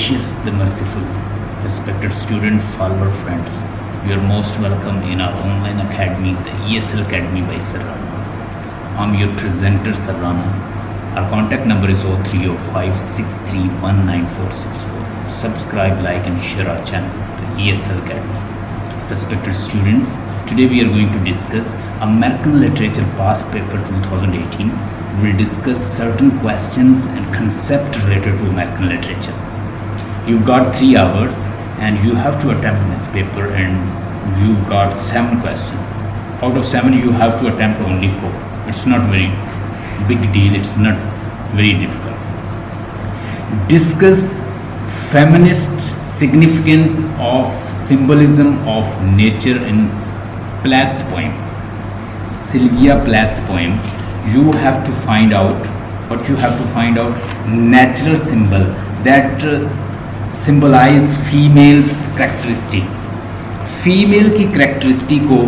gracious, the merciful, respected student, follower, friends. You are most welcome in our online academy, the ESL Academy by Sir Rana. I'm your presenter, Sir Rana. Our contact number is 030563194464. Subscribe, like and share our channel, the ESL Academy. Respected students, today we are going to discuss American Literature Past Paper 2018. We will discuss certain questions and concepts related to American literature. You've got 3 hours and you have to attempt this paper, and you've got 7 questions. Out of 7 you have to attempt only 4. It's not very big deal, it's not very difficult. Discuss feminist significance of symbolism of nature in Plath's poem. Sylvia Plath's poem. You have to find out natural symbol that symbolize female's characteristic. Female की characteristic को,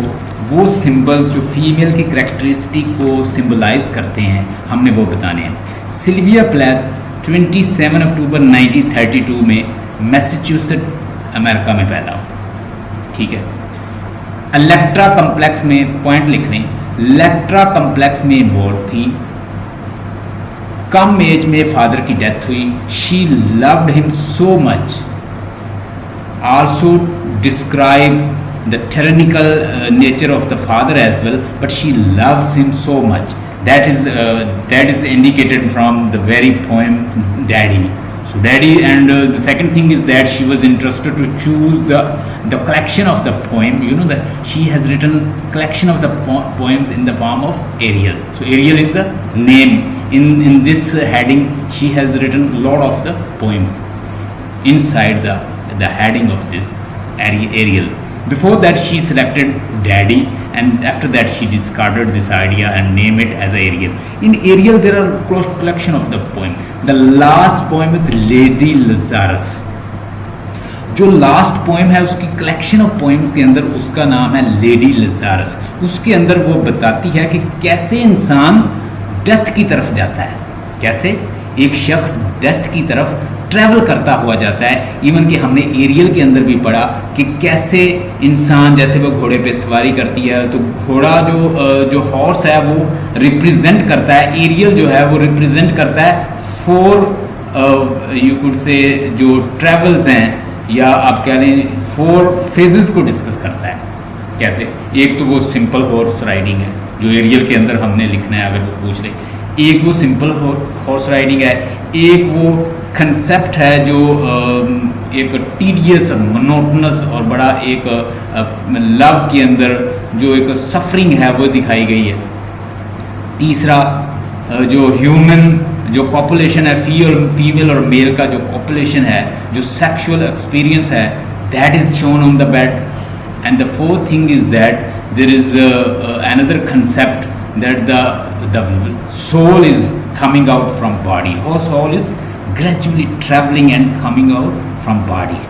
वो symbols जो female की characteristic को symbolize करते हैं, हमने वो बताने हैं. सिल्विया प्लैथ 27 अक्टूबर 1932 में मैसेच्यूसेट्स अमेरिका में पैदा हुआ. ठीक है. इलेक्ट्रा कम्प्लेक्स में पॉइंट लिख रहे हैं, इलेक्ट्रा कम्प्लेक्स में इन्वॉल्व थी. कम एज में फादर की डेथ हुई. She loved him so much. Also describes the tyrannical nature of the father as well, but she loves him so much. That is indicated from the very poem Daddy. So Daddy, and the second thing is that she was interested to choose the collection of the poem. You know that she has written collection of the poems in the form of Ariel. So Ariel is the name. In this heading she has written a lot of the poems inside the heading of this Ariel. Before that she selected Daddy, and after that she discarded this idea and named it as Ariel. In Ariel there are close collection of the poem. The last poem is Lady Lazarus. जो last poem है उसकी collection of poems के अंदर उसका नाम है lady Lazarus. उसके अंदर वो बताती है कि कैसे इंसान डेथ की तरफ जाता है, कैसे एक शख्स डेथ की तरफ ट्रैवल करता हुआ जाता है. इवन कि हमने एरियल के अंदर भी पढ़ा कि कैसे इंसान, जैसे वो घोड़े पे सवारी करती है, तो घोड़ा जो हॉर्स है वो रिप्रेजेंट करता है, एरियल जो है वो रिप्रेजेंट करता है 4 यू कुड से जो ट्रैवल्स हैं, या आप कह लें 4 फेजेस को डिस्कस करता है. कैसे? एक तो वो सिंपल हॉर्स राइडिंग है जो एरियल के अंदर हमने लिखना है अगर वो पूछ रहे. एक वो सिंपल हॉर्स राइडिंग है. एक वो कंसेप्ट है जो एक टीडियस और मोनोटोनस और बड़ा एक लव के अंदर जो एक सफरिंग है वो दिखाई गई है. तीसरा जो ह्यूमन जो पॉपुलेशन है, फीमेल और मेल का जो पॉपुलेशन है, जो सेक्सुअल एक्सपीरियंस है, that is shown on the bed. And the fourth thing is that there is another concept that the soul is coming out from body. How soul is gradually traveling and coming out from bodies.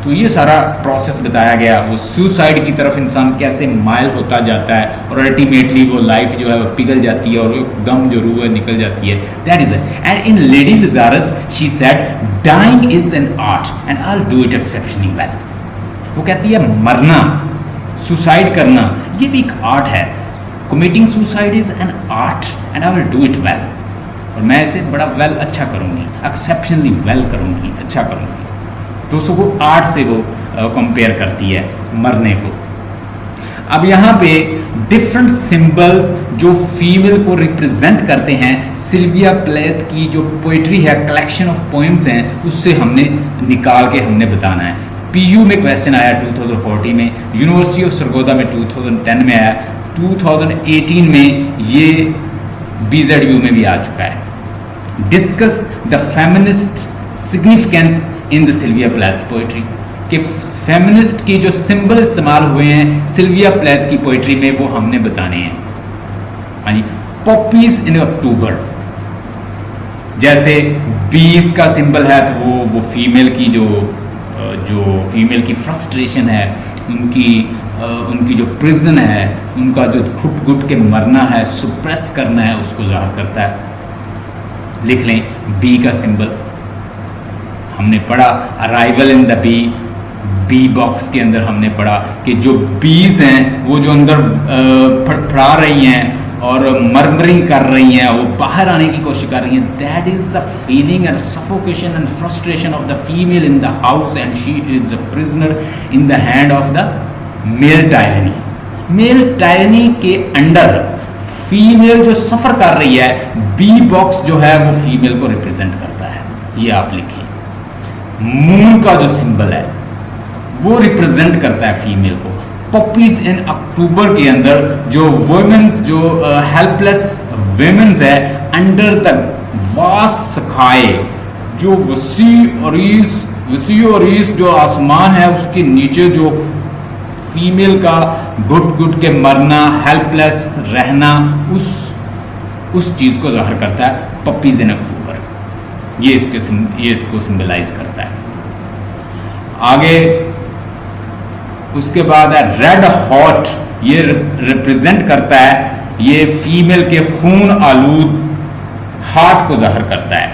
तो ये सारा process बताया गया. वो suicide की तरफ इंसान कैसे माइल होता जाता है और अल्टीमेटली वो लाइफ जो है वो पिघल जाती है और गम जो रूह है निकल जाती है. That is it. And in Lady Lazarus she said dying is an art and I will do it exceptionally well. वो कहती है मरना, सुसाइड करना, ये भी एक आर्ट है. Committing suicide is an art and I will do it well. और मैं इसे बड़ा वेल अच्छा करूँगी, एक्सेप्शनली वेल करूँगी, अच्छा करूँगी. तो उसको आर्ट से वो कंपेयर करती है मरने को. अब यहाँ पे डिफरेंट सिंबल्स जो फीमेल को रिप्रेजेंट करते हैं, सिल्विया प्लेथ की जो पोइट्री है, कलेक्शन ऑफ पोएम्स हैं, उससे हमने निकाल के हमने बताना है. पीयू में क्वेश्चन आया 2014 में, यूनिवर्सिटी ऑफ सरगोदा में 2010 में आया, 2018 में ये BZU में भी आ चुका है. Discuss the feminist significance in the Sylvia Plath poetry. कि फेमिनिस्ट की जो सिंबल इस्तेमाल हुए हैं सिल्विया प्लैथ की पोइट्री में वो हमने बताने हैं. हाँ जी. पॉपीज इन अक्टूबर, जैसे बीज का सिंबल है तो वो फीमेल की जो फीमेल की फ्रस्ट्रेशन है, उनकी जो प्रिजन है, उनका जो घुट के मरना है, सुप्रेस करना है, उसको जाहिर करता है. लिख लें बी का सिंबल. हमने पढ़ा arrival in the bee, bee box के अंदर हमने पढ़ा कि जो बीज हैं वो जो अंदर फड़फड़ा रही हैं और मरमरिंग कर रही हैं, वो बाहर आने की कोशिश कर रही हैं, that is the feeling and suffocation and frustration of the female in the house and she is a prisoner in the hand of the male tyranny. Male tyranny के अंडर फीमेल जो सफर कर रही है, B box जो है वो female को represent करता है। ये आप लिखिए, मून का जो सिंबल है वो रिप्रेजेंट करता है फीमेल को। पपीज इन अक्टूबर के अंदर जो वुमेन्स, जो हेल्पलेस वुमेन्स है, अंडर द वास्ट स्काई, जो वसी और ईस जो आसमान है उसके नीचे जो फीमेल का घुट घुट के मरना, हेल्पलेस रहना, उस चीज को जाहिर करता है पपीज इन अक्टूबर। ये इसको सिंबलाइज करता है। आगे उसके बाद है रेड हॉट, ये रिप्रेजेंट करता है, ये फीमेल के खून आलूद हार्ट को जाहिर करता है।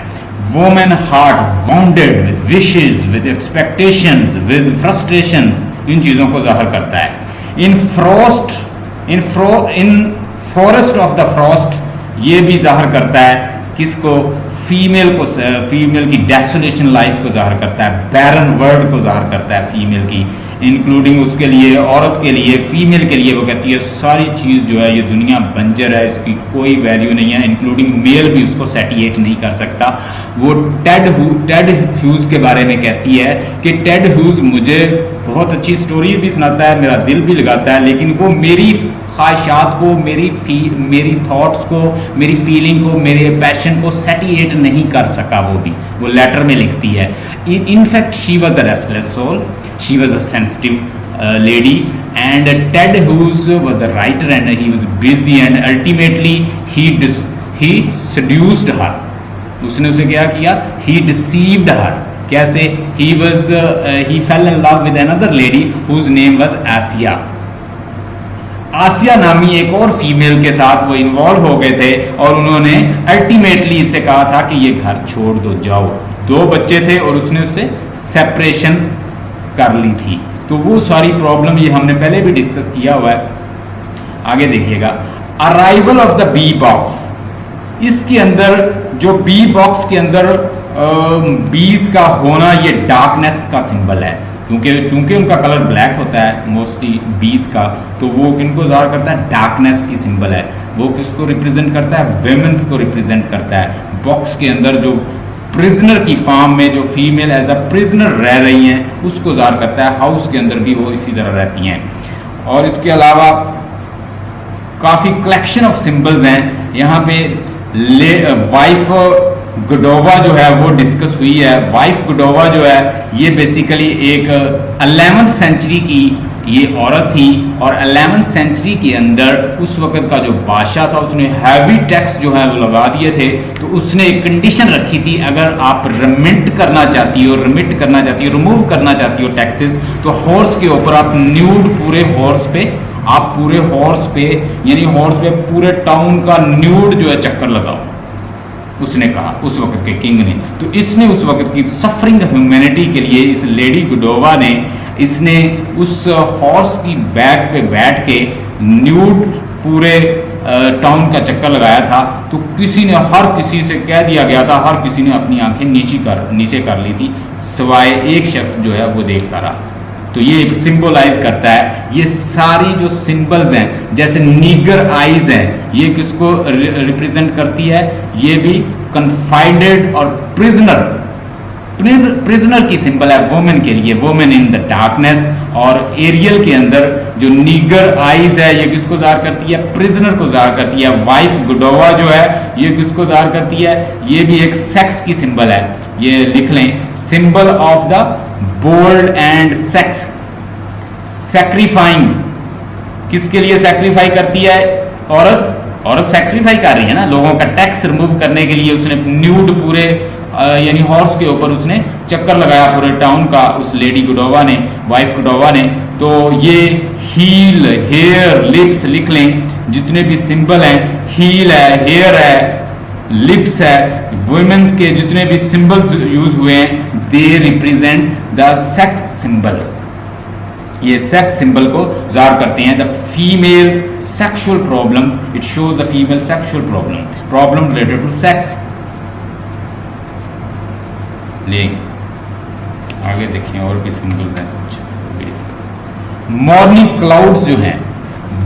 Women heart wounded with wishes, with expectations, with frustrations, इन चीजों को जाहिर करता है। In forest of the frost, ये भी जाहिर करता है किसको, फीमेल की डेसोलेशन लाइफ को जाहिर करता है, बैरन वर्ड को जाहिर करता है फीमेल की, इंक्लूडिंग उसके लिए, औरत के लिए, फीमेल के लिए। वो कहती है सारी चीज़ जो है ये दुनिया बंजर है, इसकी कोई वैल्यू नहीं है, इंक्लूडिंग मेल भी उसको सेटिएट नहीं कर सकता। वो टेड ह्यूज के बारे में कहती है कि टेड ह्यूज मुझे बहुत अच्छी स्टोरी भी सुनाता है, मेरा दिल भी लगाता है, लेकिन वो मेरी ख्वाहिशात को, मेरी थॉट्स को, मेरी फीलिंग को, मेरे पैशन को सेटिएट नहीं कर सका। वो लेटर में लिखती है। In fact she was a restless soul, she was a sensitive lady, and Ted Hughes was a writer and he was busy and ultimately he seduced her. उसने उसे क्या किया? He deceived her. कैसे? He fell in love with another lady whose name was Asia. आसिया नामी एक और female के साथ वो इन्वॉल्व हो गए थे और उन्होंने अल्टीमेटली इसे कहा था कि ये घर छोड़ दो, जाओ। 2 बच्चे थे और उसने उससे सेपरेशन कर ली थी। तो वो सारी प्रॉब्लम ये हमने पहले भी डिस्कस किया हुआ है। आगे देखिएगा, arrival of the bee box, इसके अंदर जो बी बॉक्स के अंदर बीज का होना, ये डार्कनेस का सिंबल है, चूंकि उनका कलर ब्लैक होता है मोस्टली बीज का, तो वो किनको जाहिर करता है? डार्कनेस की सिंबल है। वो किसको रिप्रेजेंट करता है? वेमेंस को रिप्रेजेंट करता है। बॉक्स के अंदर जो प्रिजनर की फॉर्म में जो फीमेल एज अ प्रिजनर रह रही हैं उसको जाहिर करता है। हाउस के अंदर भी वो इसी तरह रहती हैं। और इसके अलावा काफ़ी कलेक्शन ऑफ सिंबल्स हैं यहाँ पे। वाइफ गुडोवा जो है वो डिस्कस हुई है। वाइफ गुडोवा जो है ये बेसिकली एक 11th सेंचुरी की ये औरत थी और 11th सेंचुरी के अंदर उस वक्त का जो बादशाह था उसने हैवी टैक्स जो है वो लगा दिए थे। तो उसने एक कंडीशन रखी थी, अगर आप रिमिट करना चाहती हो, रिमूव करना चाहती हो टैक्सेस, तो हॉर्स के ऊपर आप न्यूड पूरे हॉर्स पे यानी हॉर्स पे पूरे टाउन का न्यूड जो है चक्कर लगाओ, उसने कहा उस वक्त के किंग ने। तो इसने उस वक्त की सफरिंग ह्यूमैनिटी के लिए इस लेडी गुडोवा ने इसने उस हॉर्स की बैक पे बैठ के न्यूड पूरे टाउन का चक्कर लगाया था। तो हर किसी से कह दिया गया था, हर किसी ने अपनी आंखें नीचे कर ली थी, सिवाय एक शख्स जो है वो देखता रहा। तो ये एक सिंबलाइज करता है। ये सारी जो सिंबल्स हैं, जैसे नीगर आइज हैं, ये किसको रिप्रेजेंट करती है? ये भी कन्फाइडेड और प्रिजनर की सिंबल है वोमेन के लिए, वोमेन इन द डार्कनेस। और एरियल के अंदर जो नीगर आइज है ये किसको जाहिर करती है? प्रिजनर को जाहिर करती है। वाइफ गुडोवा जो है ये किसको जाहिर करती है? ये भी एक सेक्स की सिंबल है। ये लिख लें, symbol of the bold and sex, sacrificing. किसके लिए सैक्रिफाई करती है? औरत सैक्रिफाई कर रही है ना, लोगों का टैक्स रिमूव करने के लिए उसने न्यूड पूरे यानी हॉर्स के ऊपर उसने चक्कर लगाया पूरे टाउन का, उस लेडी गुडोवा ने, वाइफ गुडोवा ने। तो ये हील, हेयर, लिप्स लिख लें, जितने भी सिंबल हैं, हील है, हेयर है, लिप्स है, वुमेन्स के जितने भी सिंबल्स यूज हुए हैं, they represent the sex symbols, ये सेक्स सिंबल को ज़ाहिर करते हैं। The female sexual problems, it shows the female sexual problem related to sex. ले आगे देखिए और भी सिंबल्स हैं कुछ। मॉर्निंग क्लाउड्स जो हैं,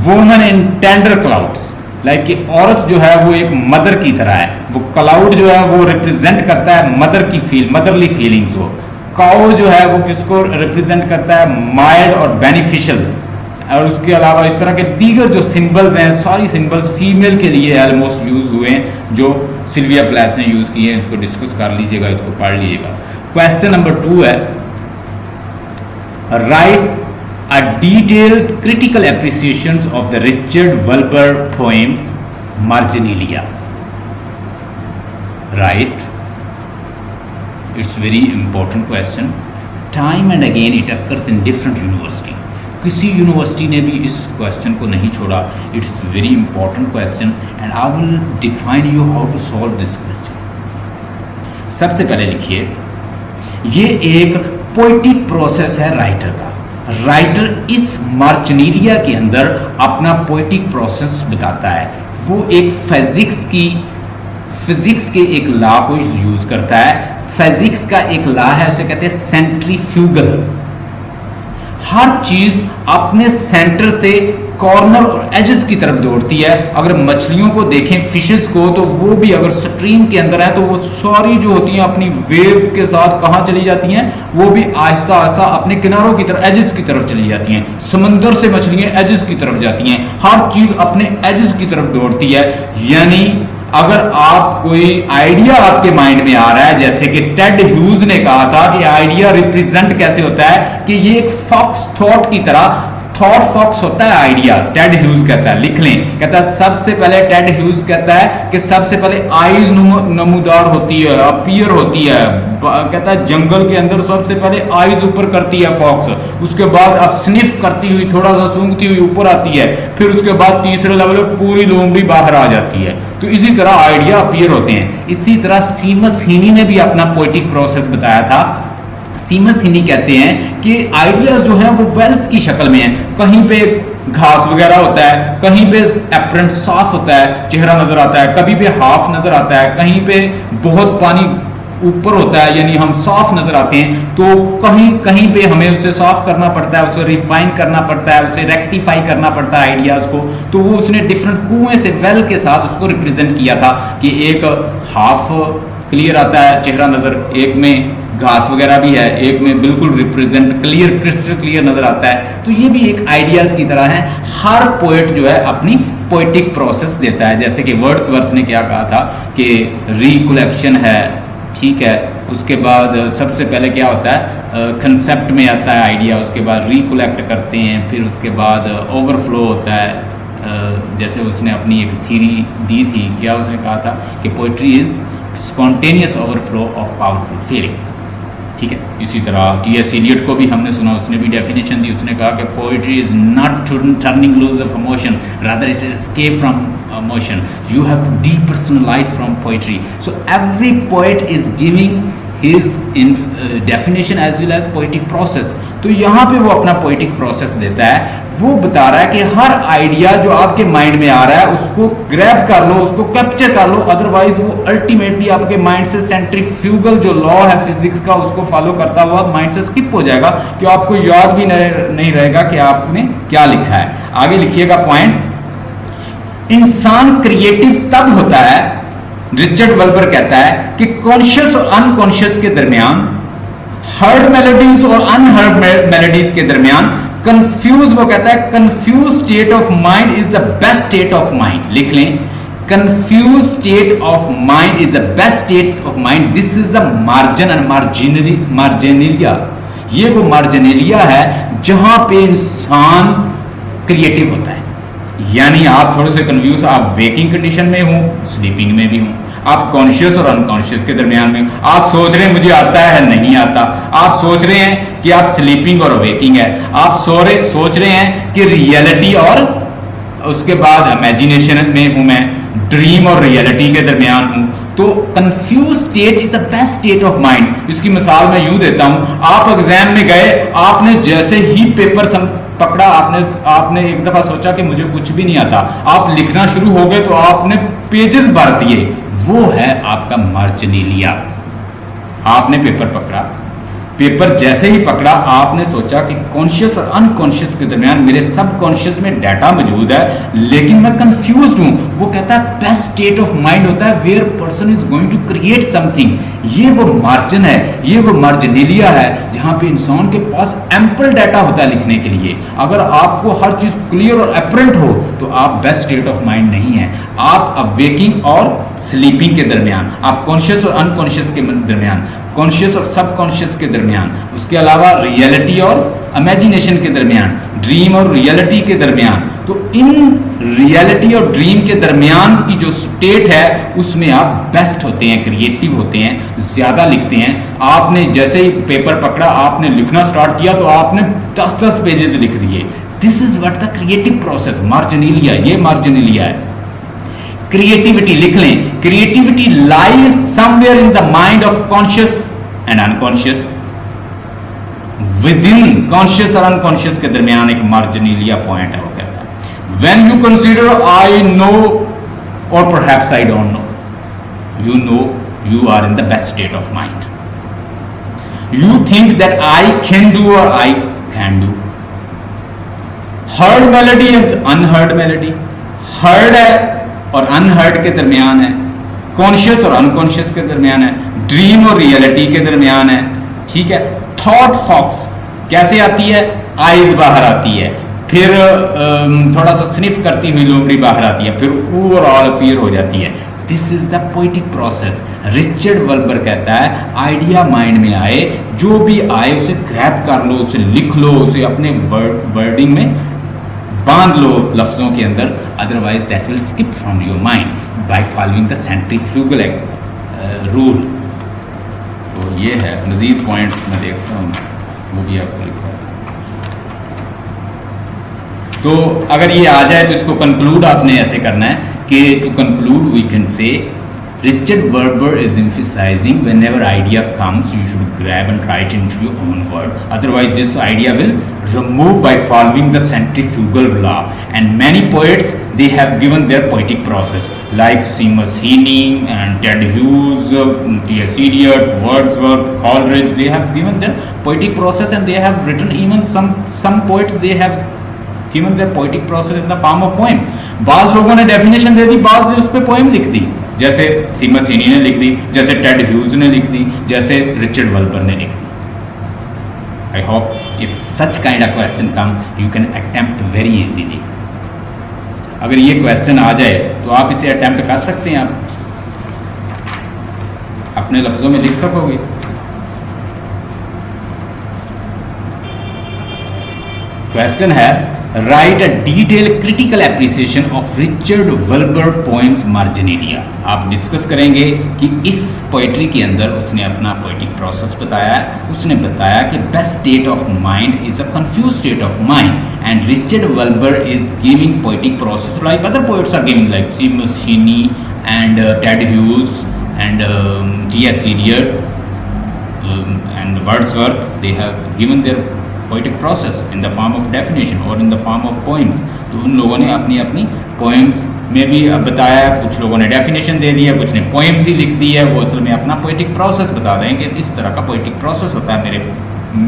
woman in tender clouds, like कि औरत जो है वो एक मदर की तरह है, वो क्लाउड जो है वो रिप्रेजेंट करता है मदर की मदरली फीलिंग्स को। काउ जो है वो किसको रिप्रेजेंट करता है, माइल्ड और बेनिफिशियल्स। और उसके अलावा इस तरह के दीगर जो सिंबल्स हैं, सारी सिंबल्स फीमेल के लिए ऑलमोस्ट यूज हुए हैं, जो सिल्विया प्लैथ ने यूज किए हैं। इसको डिस्कस कर लीजिएगा, इसको पढ़ लीजिएगा। क्वेश्चन नंबर 2 है, right a detailed critical appreciations of the Richard Wurber poems Marginalia. Right? It's very important question. Time and again it occurs in different university. किसी यूनिवर्सिटी ने भी इस क्वेश्चन को नहीं छोड़ा. It's very important question and I will define you how to solve this question. सबसे पहले लिखिए, ये एक पोइटिक प्रोसेस है राइटर का। राइटर इस मार्जिनेलिया के अंदर अपना पोइटिक प्रोसेस बताता है। वो एक फिजिक्स के एक लॉ को यूज करता है। फिजिक्स का एक लॉ है, उसे कहते हैं सेंट्रीफ्यूगल। हर चीज अपने सेंटर से कॉर्नर और एजेस की तरफ दौड़ती है। अगर मछलियों को देखें, फिशेस को, तो वो भी अगर स्ट्रीम के अंदर है तो वो सारी जो होती हैं अपनी वेव्स के साथ कहां चली जाती हैं, वो भी आहिस्ता आहिस्ता अपने किनारों की तरफ, एजेस की तरफ चली जाती हैं। समंदर से मछलियां एजेस की तरफ जाती हैं। हर चीज अपने एजेस की तरफ दौड़ती है। यानी अगर आप कोई आइडिया आपके माइंड में आ रहा है, जैसे कि टेड ह्यूज ने कहा था कि आइडिया रिप्रेजेंट कैसे होता है, कि ये एक फॉक्स थॉट की तरह, थॉट फॉक्स होता है आइडिया। टेड ह्यूज कहता है, लिख लें, कहता है सबसे पहले टेड ह्यूज कहता है कि सबसे पहले आईज नमूदार होती है, अपीयर होती है। कहता है जंगल के अंदर सबसे पहले आईज ऊपर करती है फॉक्स, उसके बाद अब स्निफ करती हुई थोड़ा सा सूंघती हुई ऊपर आती है, फिर उसके बाद तीसरे लेवल पे पूरी लोमड़ी बाहर आ जाती है। तो इसी तरह आइडिया अपीयर होते हैं। इसी तरह सीमस हीनी ने भी अपना पोइटिक प्रोसेस बताया था। सीमस हीनी कहते हैं कि आइडियाज जो हैं वो वेल्स की शक्ल में है। कहीं पे घास वगैरह होता है, कहीं पे एप्रंट साफ होता है, चेहरा नजर आता है, कभी पे हाफ नजर आता है, कहीं पे बहुत पानी ऊपर होता है, यानी हम साफ नजर आते हैं। तो कहीं कहीं पे हमें उसे साफ करना पड़ता है, उसे रिफाइन करना पड़ता है, उसे रेक्टिफाई करना पड़ता है आइडियाज को। तो वो उसने डिफरेंट कुएं से वेल के साथ उसको रिप्रेजेंट किया था कि एक हाफ क्लियर आता है चेहरा नजर, एक में घास वगैरह भी है, एक में बिल्कुल रिप्रेजेंट क्लियर, क्रिस्टल क्लियर नजर आता है। तो ये भी एक आइडियाज की तरह है। हर पोएट जो है अपनी पोएटिक प्रोसेस देता है। जैसे कि वर्ड्सवर्थ ने क्या कहा था कि रिकलेक्शन है, ठीक है, उसके बाद सबसे पहले क्या होता है, कंसेप्ट में आता है आइडिया, उसके बाद रिकलेक्ट करते हैं, फिर उसके बाद ओवरफ्लो होता है। जैसे उसने अपनी एक थ्योरी दी थी, क्या उसने कहा था कि poetry is spontaneous overflow of powerful feeling, ठीक है। इसी तरह टी.एस. एलियट को भी हमने सुना, उसने भी डेफिनेशन दी। उसने कहा कि poetry is not turning loose of emotion, rather it is escape from emotion. You have to depersonalize from poetry. So every poet is giving his definition as well as poetic process. तो यहाँ पे वो अपना poetic process देता है। वो बता रहा है कि हर आइडिया जो आपके माइंड में आ रहा है उसको ग्रैब कर लो, उसको कैप्चर कर लो, अदरवाइज वो अल्टीमेटली आपके माइंड से सेंट्रीफ्यूगल जो लॉ है फिजिक्स का उसको फॉलो करता हुआ माइंड से स्किप हो जाएगा, कि आपको याद भी नहीं रहेगा कि आपने क्या लिखा है। आगे लिखिएगा पॉइंट, इंसान क्रिएटिव तब होता है, रिचर्ड वल्बर कहता है, कि कॉन्शियस और अनकॉन्शियस के दरमियान, हर्ड मेलोडीज और अनहर्ड मेलोडीज के दरमियान कंफ्यूज, वो कहता है confuse state of mind is the best state of mind. लिख लें, confuse state of mind is the best state of mind. This is the margin and marginalia. ये वो मार्जिनेलिया है जहां पे इंसान क्रिएटिव होता है। यानी आप थोड़े से कंफ्यूज, आप वेकिंग कंडीशन में हो, स्लीपिंग में भी हो, आप कॉन्शियस और अनकॉन्शियस के दरमियान में, आप सोच रहे हैं मुझे आता है नहीं आता, आप सोच रहे हैं कि आप स्लीपिंग और वेकिंग है, आप सोच रहे हैं कि रियलिटी और उसके बाद इमेजिनेशन में हूं मैं, ड्रीम और रियलिटी के दरमियान हूं। तो confuse state is the best state of mind. इसकी मिसाल मैं यूं देता हूं, आप एग्जाम में गए, आपने जैसे ही पेपर पकड़ा, आपने एक दफा सोचा कि मुझे कुछ भी नहीं आता, आप लिखना शुरू हो गए तो आपने पेजेस भर दिए, वो है आपका मार्जिनेलिया। आपने पेपर पकड़ा, पेपर जैसे ही पकड़ा आपने सोचा कि कॉन्शियस और अनकॉन्शियस के दरमियान मेरे सबकॉन्शियस में डाटा मौजूद है लेकिन मैं कंफ्यूज्ड हूं। वो कहता है बेस्ट स्टेट ऑफ माइंड होता है where person is going to create something. ये वो मार्जिन है, ये वो मार्जिनेलिया है जहां पे इंसान के पास एम्पल डाटा होता है लिखने के लिए। अगर आपको हर चीज क्लियर और अपरेंट हो तो आप बेस्ट स्टेट ऑफ माइंड नहीं है। आप अवेकिंग और स्लीपिंग के दरमियान, आप कॉन्शियस और अनकॉन्शियस के दरमियान, कॉन्शियस और सबकॉन्शियस के दरमियान, उसके अलावा रियलिटी और इमेजिनेशन के दरमियान, ड्रीम और रियलिटी के दरमियान, तो इन रियलिटी और ड्रीम के दरमियान की जो स्टेट है उसमें आप बेस्ट होते हैं, क्रिएटिव होते हैं, ज्यादा लिखते हैं। आपने जैसे ही पेपर पकड़ा, आपने लिखना स्टार्ट किया तो आपने 10-10 पेजेस लिख दिए। This is what the creative process, marginalia, ये मार्जिनेलिया है। क्रिएटिविटी लिख लें, creativity lies somewhere in the mind of conscious and unconscious. Within conscious और अनकॉन्शियस के दरमियान एक मार्जिनेलिया पॉइंट है। वो कहता है when you consider I know और perhaps I don't know, you know you are in the best state of mind. You think that I can do or I can do. Heard melody and unheard melody. Heard है और unheard के दरमियान है, conscious और unconscious के दरमियान है, dream और रियलिटी के दरमियान है। ठीक है, थॉट फॉक्स कैसे आती है, आईज बाहर आती है, फिर थोड़ा सा स्निफ करती हुई लोमड़ी बाहर आती है, फिर ओवरऑल अपीयर हो जाती है। This is the poetic process. Richard Wilbur कहता है आइडिया माइंड में आए, जो भी आए उसे ग्रैब कर लो, उसे लिख लो, उसे अपने वर्डिंग में बांध लो लफ्जों के अंदर, otherwise that will skip from your mind by following the centrifugal rule. तो ये है, मजीद पॉइंट्स मैं देखता हूँ वो भी आपको लिखा है। तो अगर ये आ जाए तो इसको कंक्लूड आपने ऐसे करना है कि to conclude we can say Richard Wurber is emphasizing whenever idea comes you should grab and write into your own word, otherwise this idea will remove by following the centrifugal law. And many poets they have given their poetic process like Seamus Heaney and Ted Hughes, T.S. Eliot, Wordsworth, Coleridge. They have given their poetic process and they have written, even some poets they have given their poetic process in the form of poem. बाज लोगों ने definition दे दी, बाज ने उस पर poem लिख दी, जैसे सीमस हीनी ने लिख दी, जैसे टेड ह्यूज ने लिख दी, जैसे रिचर्ड वल्बर ने लिख दी। I hope if such kind of question come you can attempt very easily. अगर ये क्वेश्चन आ जाए तो आप इसे अटेम्प्ट कर सकते हैं, आप अपने लफ्जों में लिख सकोगे। क्वेश्चन है write a detail critical appreciation of Richard Wilbur poems marginalia. आप डिस्कस करेंगे कि इस पोइट्री के अंदर उसने अपना पोइटिक प्रोसेस बताया है। उसने बताया कि best state of mind is a confuse state of mind and Richard Wilbur is giving poetic process like other poets are giving like Seamus Heaney and Ted Hughes and T.S. Eliot and Wordsworth. They have given their poetic process in the form of definition or in the form of poems. तो उन लोगों ने अपनी अपनी poems में भी बताया, कुछ लोगों ने definition दे दिया, कुछ ने poems ही लिख दी है, वो असल में अपना poetic process बता देंगे। इस तरह का poetic process होता है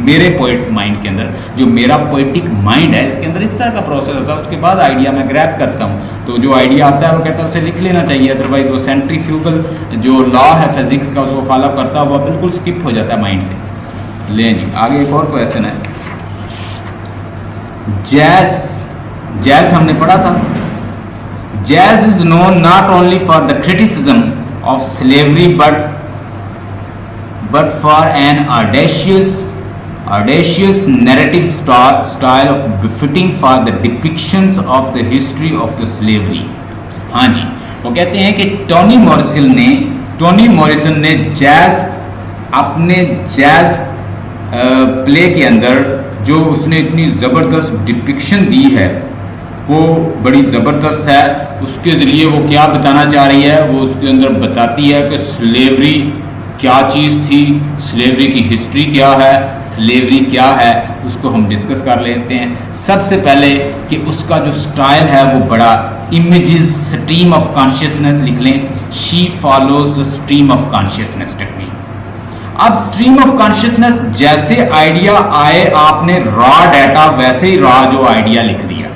मेरे पोइट माइंड के अंदर, जो मेरा पोइटिक माइंड है इसके अंदर इस तरह का प्रोसेस होता है। उसके बाद आइडिया मैं ग्रैब करता हूँ, तो जो आइडिया आता है वो कहता है उसे लिख लेना चाहिए, अदरवाइज वो सेंट्रीफ्यूगल जो लॉ है फिजिक्स का उसको फॉलो करता है, वो बिल्कुल स्किप हो जाता है माइंड से। ले जी आगे एक और क्वेश्चन है, जैज हमने पढ़ा था। Jazz is known not only for the criticism of slavery but for an audacious narrative style of befitting for the depictions of the history of the slavery। हाँ जी, वो कहते हैं कि टोनी मॉरिसन ने जैज अपने जैज प्ले के अंदर जो उसने इतनी ज़बरदस्त डिपिक्शन दी है वो बड़ी ज़बरदस्त है। उसके ज़रिए वो क्या बताना चाह रही है, वो उसके अंदर बताती है कि स्लेवरी क्या चीज़ थी, स्लेवरी की हिस्ट्री क्या है, स्लेवरी क्या है, उसको हम डिस्कस कर लेते हैं। सबसे पहले कि उसका जो स्टाइल है वो बड़ा इमेजेस, स्ट्रीम ऑफ कॉन्शियसनेस लिख लें, she follows the stream of consciousness technique. अब स्ट्रीम ऑफ कॉन्शियसनेस, जैसे आइडिया आए आपने रॉ डाटा वैसे ही रॉ जो आइडिया लिख दिया।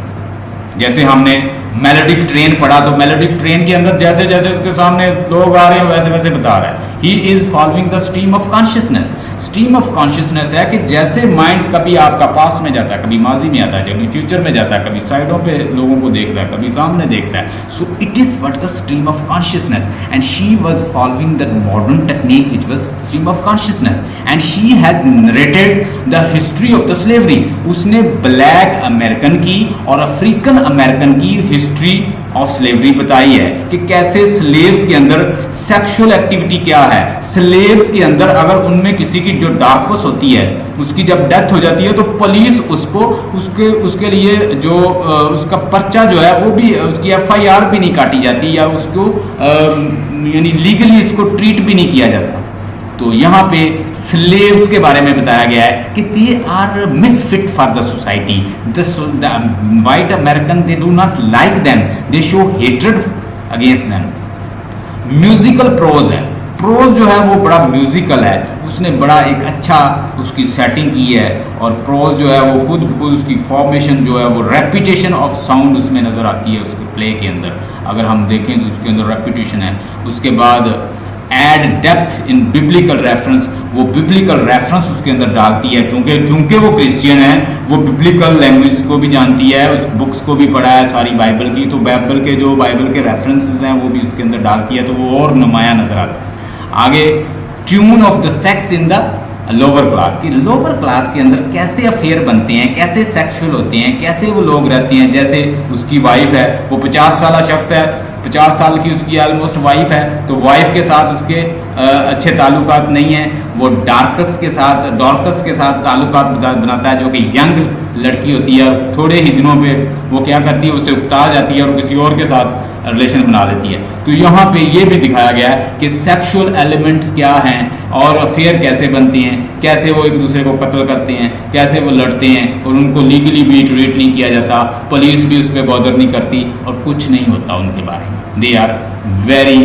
जैसे हमने मेलोडिक ट्रेन पढ़ा तो मेलोडिक ट्रेन के अंदर जैसे जैसे उसके सामने लोग आ रहे हैं वैसे वैसे बता रहा है। He is following the stream of consciousness. Stream of consciousness है कि जैसे माइंड कभी आपका पास में जाता है, कभी माजी में आता है, कभी फ्यूचर में जाता है, कभी साइडों पे लोगों को देखता है, कभी सामने देखता है। So it is what the stream of consciousness, and she was following the modern technique which was stream of consciousness, and she has narrated the history of the slavery. उसने ब्लैक अमेरिकन की और African American की history of slavery बताई है कि कैसे slaves के अंदर सेक्सुअल एक्टिविटी क्या है। स्लेव्स के अंदर अगर उनमें किसी की जो डार्कस होती है, उसकी जब डेथ हो जाती है तो पुलिस उसको उसके लिए जो उसका पर्चा जो है वो भी, उसकी एफआईआर भी नहीं काटी जाती या उसको यानी लीगली इसको ट्रीट भी नहीं किया जाता। तो यहाँ पे स्लेव्स के बारे में बताया गया है कि they are misfit for the society, the white American they do not like them, they show hatred against them. Musical prose है, प्रोज जो है वो बड़ा म्यूजिकल है, उसने बड़ा एक अच्छा उसकी सेटिंग की है, और प्रोज जो है वो खुद उसकी फॉर्मेशन जो है वो रेपिटेशन ऑफ साउंड उसमें नज़र आती है उसके प्ले के अंदर। अगर हम देखें तो उसके अंदर रेपिटेशन है। उसके बाद add depth in biblical reference, वो बिब्लिकल रेफरेंस उसके अंदर डालती है, चूंकि वो क्रिश्चियन है, वो बिब्लिकल लैंग्वेज को भी जानती है, उस बुक्स को भी पढ़ा है सारी बाइबल की, तो बाइबल के रेफरेंसेस हैं वो भी उसके अंदर डालती है, तो वो और नुमाया नजर आता है। आगे tune of the sex in the lower class, की लोअर क्लास के अंदर कैसे अफेयर बनते हैं, कैसे सेक्सुअल होते हैं, कैसे वो लोग रहते हैं। जैसे उसकी वाइफ है, वो 50 साल शख्स है, 50 साल की उसकी ऑलमोस्ट वाइफ है, तो वाइफ के साथ उसके अच्छे ताल्लुकात नहीं है। वो डॉर्कस के साथ ताल्लुकात बनाता है, जो कि यंग लड़की होती है, और थोड़े ही दिनों पे वो क्या करती है, उसे उकता जाती है और किसी और के साथ रिलेशन बना लेती है। तो यहाँ पे ये भी दिखाया गया है कि सेक्सुअल एलिमेंट्स क्या हैं और अफेयर कैसे बनते हैं, कैसे वो एक दूसरे को कत्ल करते हैं, कैसे वो लड़ते हैं, और उनको लीगली भी ट्रीट नहीं किया जाता, पुलिस भी उस पर बॉदर नहीं करती और कुछ नहीं होता उनके बारे में। They are very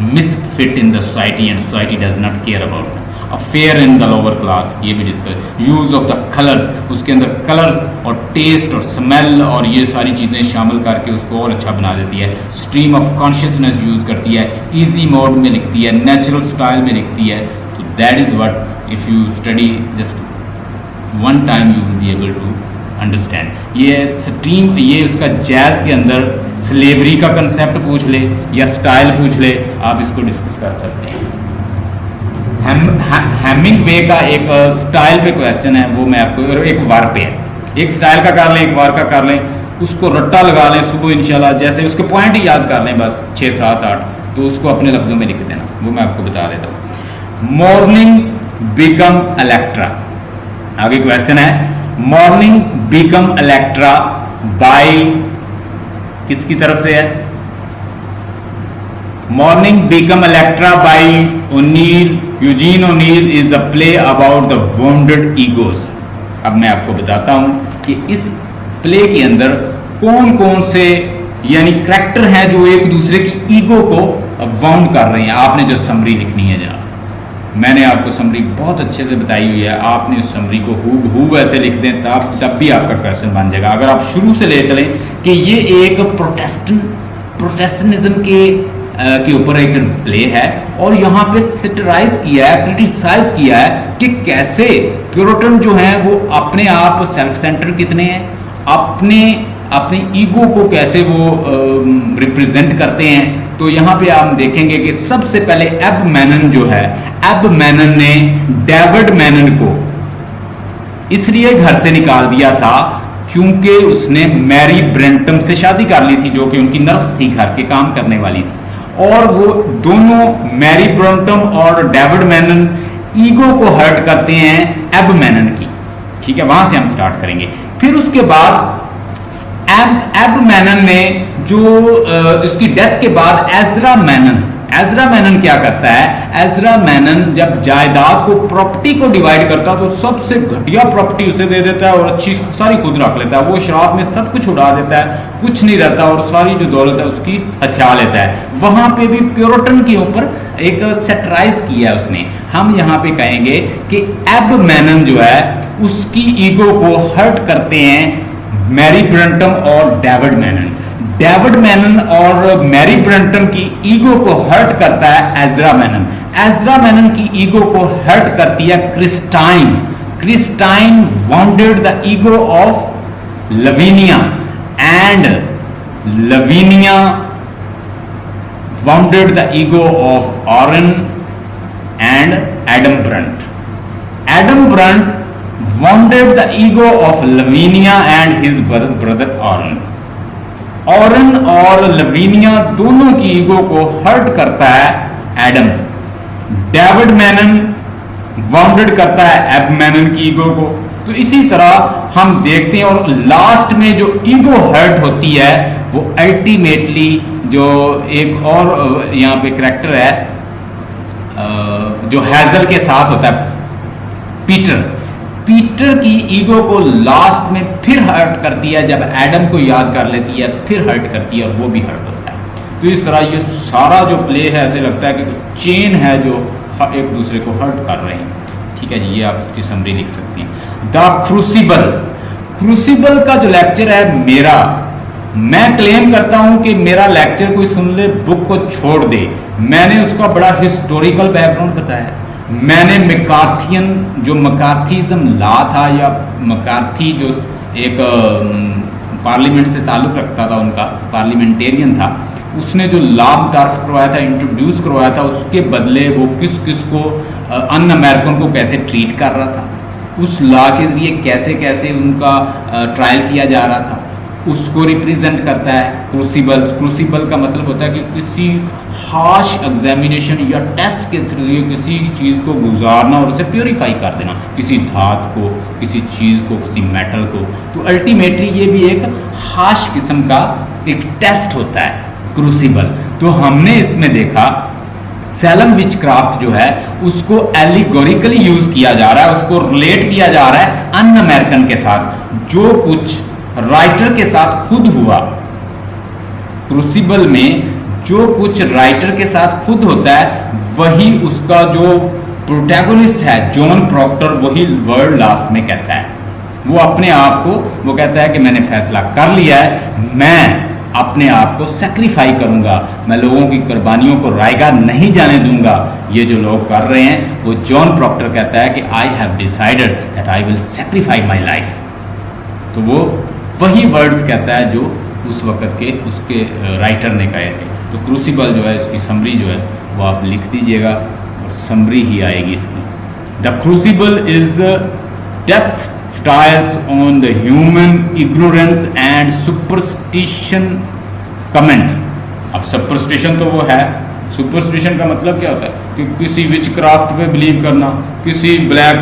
misfit in the society and society does not care about affair in the lower class. ये भी discuss, use of the colours, उसके अंदर कलर्स और टेस्ट और स्मेल और ये सारी चीज़ें शामिल करके उसको और अच्छा बना देती है। स्ट्रीम ऑफ कॉन्शियसनेस यूज करती है, इजी मोड में लिखती है, नेचुरल स्टाइल में लिखती है। तो that is what if you study just one time you will be able to understand. ये स्ट्रीम, ये उसका जैज के अंदर स्लेवरी का कंसेप्ट पूछ ले या स्टाइल पूछ ले, आप इसको डिस्कस कर सकते हैं। हेमिंगवे का एक स्टाइल पे क्वेश्चन है, वो मैं आपको, एक वार पे है, एक स्टाइल का कर लें, एक वार का कर लें, उसको रट्टा लगा लें सुबह इंशाल्लाह, जैसे उसके पॉइंट ही याद कर लें बस 6, 7, 8, तो उसको अपने लफ्जों में लिख देना, वो मैं आपको बता देता हूँ। मॉर्निंग बिकम इलेक्ट्रा, आगे क्वेश्चन है, मॉर्निंग बिकम इलेक्ट्रा बाय किसकी तरफ से है? Mourning become Electra by O'Neill, Eugene O'Neill is a play about the wounded egos. अब मैं आपको बताता हूं कि इस प्ले के अंदर कौन कौन से यानी करैक्टर हैं जो एक दूसरे की ईगो को वाउंड कर रहे हैं। आपने जो समरी लिखनी है जनाब, मैंने आपको समरी बहुत अच्छे से बताई हुई है, आपने इस समरी को हूबहू वैसे लिख दें तब भी आपका क्वेश्चन बन जाएगा। अगर आप शुरू से ले चलें कि ये एक प्रोटेस्टेंटिज्म के ऊपर एक प्ले है, और यहाँ पे सिटराइज किया है, क्रिटिसाइज किया है कि कैसे प्यूरिटन जो हैं वो अपने आप सेल्फ सेंटर कितने हैं, अपने ईगो को कैसे वो रिप्रेजेंट करते हैं। तो यहाँ पे आप देखेंगे कि सबसे पहले एब मैनन जो है, एब मैनन ने डेविड मैनन को इसलिए घर से निकाल दिया था क्योंकि उसने मैरी ब्रेंटम से शादी कर ली थी, जो कि उनकी नर्स थी, घर के काम करने वाली थी, और वो दोनों मैरी ब्रेंटम और डेविड मैनन ईगो को हर्ट करते हैं एब मैनन की। ठीक है, वहां से हम स्टार्ट करेंगे। फिर उसके बाद एब मैनन ने जो इसकी डेथ के बाद एजरा मैनन क्या करता है, एजरा मैनन जब जायदाद को, प्रॉपर्टी को डिवाइड करता है तो सबसे घटिया प्रॉपर्टी उसे दे देता है और अच्छी सारी खुद रख लेता है। वो शराब में सब कुछ उड़ा देता है, कुछ नहीं रहता और सारी जो दौलत है उसकी हथिया लेता है। वहां पे भी प्योरिटन के ऊपर एक सेटराइज किया है उसने। हम यहाँ पे कहेंगे कि एब मैनन जो है उसकी ईगो को हर्ट करते हैं मैरी ब्रंटम और डेविड मैनन। डेविड मैनन और मैरी ब्रंटन की ईगो को हर्ट करता है एजरा मैनन। एजरा मैनन की ईगो को हर्ट करती है Christine. Christine wounded the ego of Lavinia and Lavinia wounded the ego of Orin and Adam Brant. Adam Brant wounded the ego of Lavinia and his brother Orin. Orin और Lavinia दोनों की ego को hurt करता है Adam. David मैनन bounded करता है एब मैनन की ईगो को। तो इसी तरह हम देखते हैं और लास्ट में जो ईगो हर्ट होती है वो अल्टीमेटली जो एक और यहाँ पे करैक्टर है जो हैजल के साथ होता है, पीटर की ईगो को लास्ट में फिर हर्ट करती है जब एडम को याद कर लेती है, फिर हर्ट करती है और वो भी हर्ट होता है। तो इस तरह ये सारा जो प्ले है ऐसे लगता है कि चेन है जो एक दूसरे को हर्ट कर रहे हैं। ठीक है जी, ये आप उसकी समरी लिख सकते हैं। द क्रूसिबल, क्रूसिबल का जो लेक्चर है मेरा, मैं क्लेम करता हूं कि मेरा लेक्चर कोई सुन ले, बुक को छोड़ दे। मैंने उसका बड़ा हिस्टोरिकल बैकग्राउंड बताया। मैंने मैकार्थियन जो मैकार्थिज्म ला था या मैकार्थी जो एक पार्लियामेंट से ताल्लुक रखता था, उनका पार्लियामेंटेरियन था, उसने जो लॉ तारफ करवाया था, इंट्रोड्यूस करवाया था, उसके बदले वो किस किस को अन अमेरिकन को कैसे ट्रीट कर रहा था, उस लॉ के जरिए कैसे कैसे उनका ट्रायल किया जा रहा था, उसको रिप्रेजेंट करता है क्रूसिबल। क्रूसिबल का मतलब होता है कि किसी हार्श एग्जामिनेशन या टेस्ट के थ्रू किसी चीज़ को गुजारना और उसे प्योरीफाई कर देना, किसी धात को, किसी चीज़ को, किसी मेटल को। तो अल्टीमेटली ये भी एक हार्श किस्म का एक टेस्ट होता है क्रूसिबल। तो हमने इसमें देखा सैलम विचक्राफ्ट जो है उसको एलिगोरिकली यूज किया जा रहा है, उसको रिलेट किया जा रहा है अन अमेरिकन के साथ। जो कुछ राइटर के साथ खुद हुआ, क्रूसिबल में जो कुछ राइटर के साथ खुद होता है वही उसका जो प्रोटैगोनिस्ट है जॉन प्रॉक्टर वही वर्ड लास्ट में कहता है। वो अपने आप को वो कहता है कि मैंने फैसला कर लिया है, मैं अपने आप को सेक्रीफाई करूंगा, मैं लोगों की कुर्बानियों को रायगा नहीं जाने दूंगा। ये जो लोग कर रहे हैं वो जॉन प्रॉक्टर कहता है कि I have decided that I will sacrifice my life. तो वो वही वर्ड्स कहता है जो उस वक्त के उसके राइटर ने कहे थे। तो क्रूसिबल जो है इसकी समरी जो है वो आप लिख दीजिएगा और समरी ही आएगी इसकी। The crucible is depth styles on the human ignorance and superstition comment. अब सुपरस्टिशन तो वो है, सुपरस्टिशन का मतलब क्या होता है कि किसी विच क्राफ्ट पे बिलीव करना, किसी ब्लैक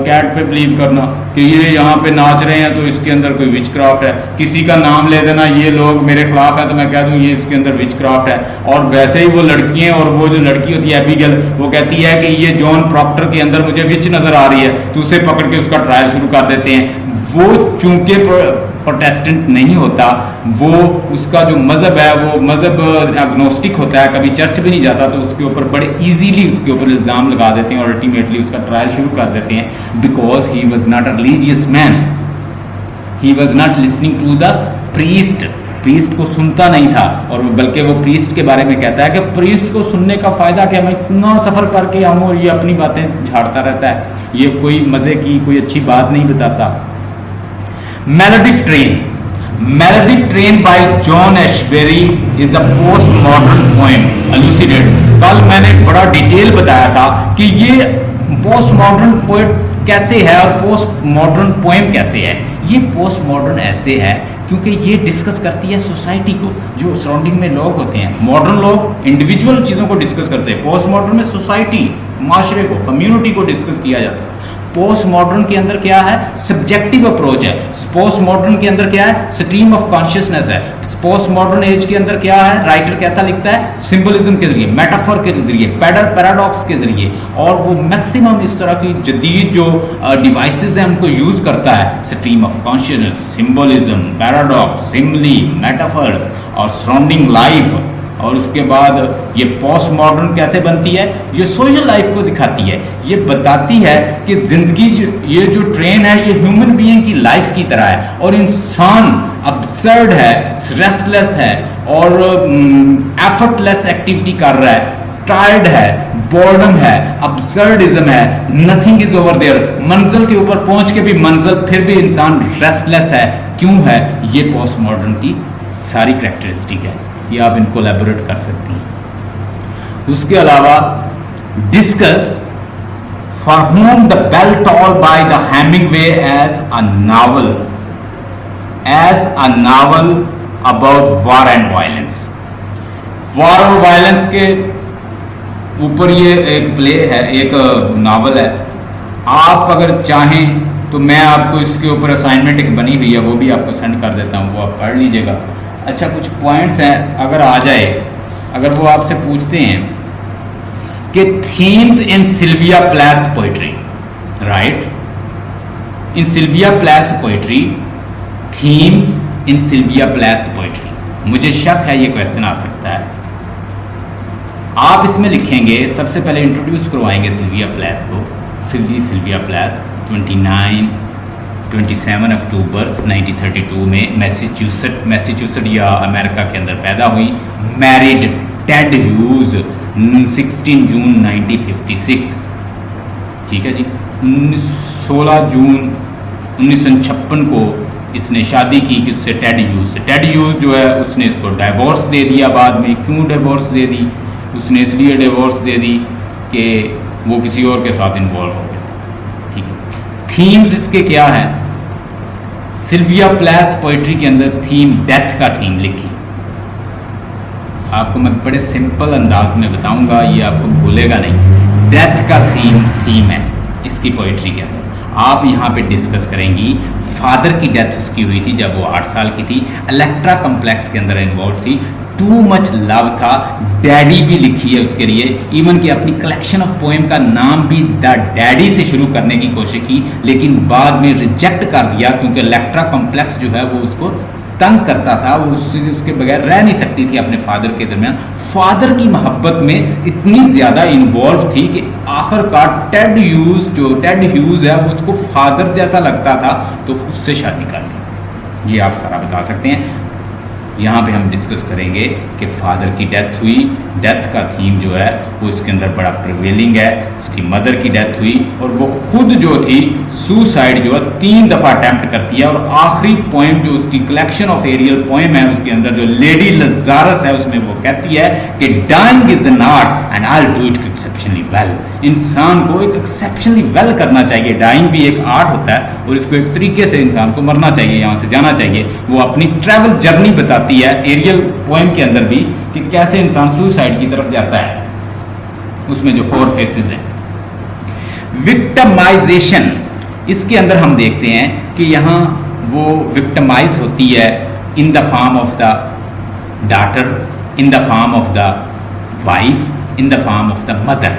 कैट पे बिलीव करना कि ये यहाँ पे नाच रहे हैं तो इसके अंदर कोई विच क्राफ्ट है, किसी का नाम ले देना ये लोग मेरे खिलाफ है तो मैं कह दूँ ये इसके अंदर विच क्राफ्ट है। और वैसे ही वो लड़की हैं और वो जो लड़की होती है एबिगेल वो कहती है कि ये जॉन प्रॉक्टर के अंदर मुझे विच नजर आ रही है, तो उसे पकड़ के उसका ट्रायल शुरू कर देते हैं। वो चूंकि प्रोटेस्टेंट नहीं होता, वो उसका जो मजहब है वो मजहब एग्नोस्टिक होता है, कभी चर्च भी नहीं जाता, तो उसके ऊपर बड़े इजीली उसके ऊपर इल्ज़ाम लगा देते हैं और अल्टीमेटली उसका ट्रायल शुरू कर देते हैं। Because he was not a religious man, he was not listening to the priest, priest को सुनता नहीं था। और बल्कि वो प्रीस्ट के बारे में कहता है कि प्रीस्ट को सुनने का फायदा क्या, मैं इतना सफर करके आऊँ और ये अपनी बातें झाड़ता रहता है, ये कोई मजे की कोई अच्छी बात नहीं बताता। Melodic train, melodic train by John Ashbery is a post modern poem elucidate. कल मैंने बड़ा डिटेल बताया था कि ये पोस्ट मॉडर्न पोएट कैसे है और पोस्ट मॉडर्न पोएम कैसे है। ये पोस्ट मॉडर्न ऐसे है क्योंकि ये डिस्कस करती है सोसाइटी को, जो सराउंडिंग में लोग होते हैं। मॉडर्न लोग इंडिविजुअल चीज़ों को डिस्कस करते हैं, पोस्ट मॉडर्न में सोसाइटी, माशरे को, कम्युनिटी को डिस्कस किया जाता है। पोस्ट मॉडर्न के अंदर क्या है, सब्जेक्टिव अप्रोच है। पोस्ट मॉडर्न के अंदर क्या है, स्ट्रीम ऑफ कॉन्शियसनेस है। पोस्ट मॉडर्न एज के अंदर क्या है, राइटर कैसा लिखता है, सिंबलिज्म के जरिए, मेटाफर के जरिए, पैराडॉक्स के जरिए, और वो मैक्सिमम इस तरह की जदीद जो डिवाइसेस हैं उनको यूज करता है। Stream of consciousness, symbolism, paradox, simile, metaphors और सराउंडिंग लाइफ। और उसके बाद ये पोस्ट मॉडर्न कैसे बनती है, ये सोशल लाइफ को दिखाती है। ये बताती है कि जिंदगी ये जो ट्रेन है ये ह्यूमन बीइंग की लाइफ की तरह है, और इंसान अब्सर्ड है, रेस्टलेस है और एफर्टलेस एक्टिविटी कर रहा है, टायर्ड है, बोर्डम है, अब्सर्डिज्म है, नथिंग इज ओवर देयर। मंजिल के ऊपर पहुंच के भी मंजिल, फिर भी इंसान रेस्टलेस है। क्यों है? ये पोस्ट मॉडर्न की सारी कैरेक्टरिस्टिक है। ये आप इनको एलैबोरेट कर सकती हैं। उसके अलावा discuss for whom the bell toll by the Hemingway as a novel about war and violence. War और वायलेंस के ऊपर ये एक प्ले है, एक नावल है। आप अगर चाहें तो मैं आपको इसके ऊपर असाइनमेंट एक बनी हुई है, वो भी आपको सेंड कर देता हूँ, वो आप पढ़ लीजिएगा। अच्छा, कुछ पॉइंट्स हैं, अगर आ जाए, अगर वो आपसे पूछते हैं कि themes in Sylvia Plath poetry, right, in Sylvia Plath poetry, themes in Sylvia Plath poetry, मुझे शक है ये क्वेश्चन आ सकता है। आप इसमें लिखेंगे, सबसे पहले इंट्रोड्यूस करवाएंगे सिल्विया प्लैथ को। सिल्विया प्लैथ 27 अक्टूबर 1932 में मैसेच्यूसेट या अमेरिका के अंदर पैदा हुई। मैरिड टेड ह्यूज 16 जून 1956, ठीक है जी। 16 जून 1956 को इसने शादी की किससे, टेड ह्यूज से। टेड ह्यूज जो है उसने इसको डाइवोर्स दे दिया बाद में। क्यों डाइवोर्स दे दी? उसने इसलिए डाइवोर्स दे दी कि वो किसी और के साथ इन्वॉल्व हो गया, ठीक है। थीम्स इसके क्या है? सिल्विया प्लैथ पोइट्री के अंदर थीम, डेथ का थीम लिखी। आपको मैं बड़े सिंपल अंदाज में बताऊंगा, ये आपको भूलेगा नहीं। डेथ का थीम है इसकी पोइट्री के अंदर। आप यहाँ पे डिस्कस करेंगी, फादर की डेथ उसकी हुई थी जब वो 8 साल की थी, इलेक्ट्रा कॉम्प्लेक्स के अंदर इन्वॉल्व थी, टू मच लव था। डैडी भी लिखी है उसके लिए, इवन कि अपनी कलेक्शन ऑफ पोएम का नाम भी द डैडी से शुरू करने की कोशिश की, लेकिन बाद में रिजेक्ट कर दिया क्योंकि इलेक्ट्रा कॉम्प्लेक्स जो है वो उसको तंग करता था। वो उसके बगैर रह नहीं सकती थी अपने फादर के दरमियान। फादर की मोहब्बत में इतनी ज़्यादा इन्वॉल्व थी कि आखिरकार टेड ह्यूज है वो उसको फादर जैसा लगता था, तो उससे शादी कर ली। ये आप सारा बता सकते हैं। यहाँ पे हम डिस्कस करेंगे कि फादर की डेथ हुई, डेथ का थीम जो है वो इसके अंदर बड़ा प्रिवेलिंग है। उसकी मदर की डेथ हुई और वो खुद जो थी सुसाइड जो है 3 दफ़ा अटैम्प्ट करती है। और आखिरी पोएम जो उसकी कलेक्शन ऑफ एरियल पोएम है उसके अंदर जो लेडी लजारस है उसमें वो कहती है कि dying is an art and I will do it exceptionally well. इंसान को एक एक्सेप्शनली वेल करना चाहिए। डाइंग भी एक आर्ट होता है और इसको एक तरीके से इंसान को मरना चाहिए, यहाँ से जाना चाहिए। वो अपनी ट्रैवल जर्नी बताती है एरियल पोएम के अंदर भी कि कैसे इंसान सुसाइड की तरफ जाता है, उसमें जो 4 फेसेस हैं। विक्टिमाइजेशन, इसके अंदर हम देखते हैं कि यहाँ वो विक्टिमाइज होती है in the form of the daughter, in the form of the wife, in the form of the mother,